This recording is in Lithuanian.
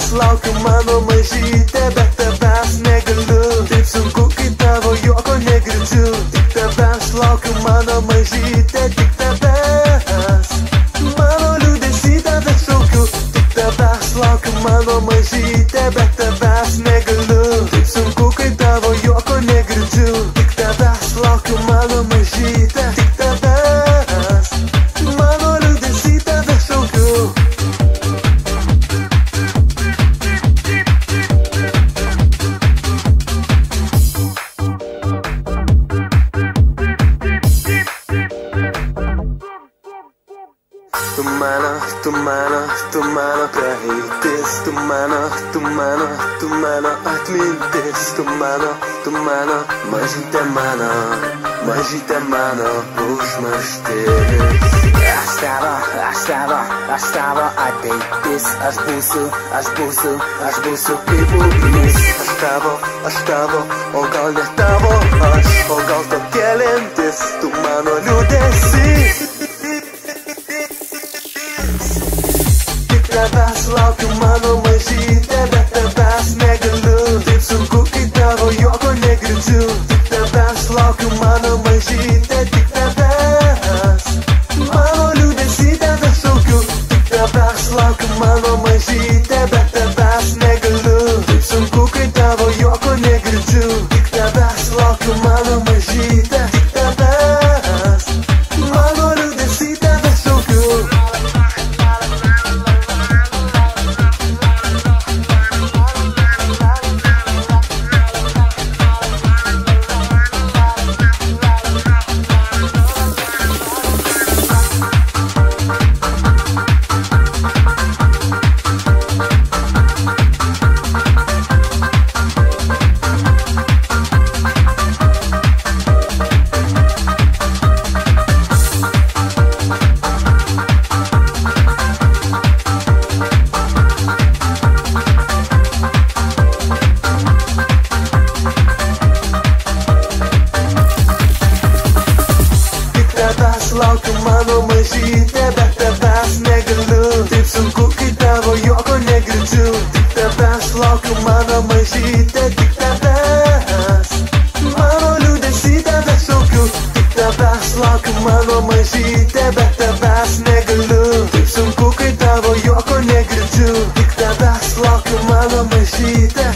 Laukiu mano mažytė, bet tavęs negaliu. Taip sunku, kai tavo juoko negirdžiu. Tik tavęs laukiu mano mažytė, tik tavęs. Mano liūdesį tave šaukiu. Tik tavęs laukiu mano mažytė, bet tavęs negaliu. Taip sunku, kai tavo juoko negirdžiu. Tik tavęs laukiu mano mažytė, tik tavęs. Mano liūdesį tave šaukiu. Tu mano praeitis, tu mano atmintis, tu mano mažytė mano užmarštis. Aš tavo ateitis, aš būsiu kaip ugnis. Aš tavo, o gal ne tavo, o gal to kelintis, tu mano liūdesys. Tavęs laukiu mano mažytė, bet tavęs negaliu. Taip sunku, kai tavo juoko negirdžiu. Tik tavęs laukiu mano mažytė, tik tavęs. Mano liūdesį tave šaukiu. Tik tavęs laukiu mano mažytė, bet tavęs negaliu. Taip sunku, kai tavo juoko negirdžiu. Tik tavęs laukiu mano mažytė, tik tavęs. Mano liūdesį tave šaukiu. Laukiu mano mažytė, bet tavęs negaliu. Taip sunku, kai tavo juoko negirdžiu. Tik tavęs laukiu mano mažytė, tik tavęs. Mano liūdesį tave šaukiu. Tik tavęs laukiu mano mažytė, bet tavęs negaliu. Taip sunku, kai tavo juoko negirdžiu. Tik tavęs laukiu mano mažytė.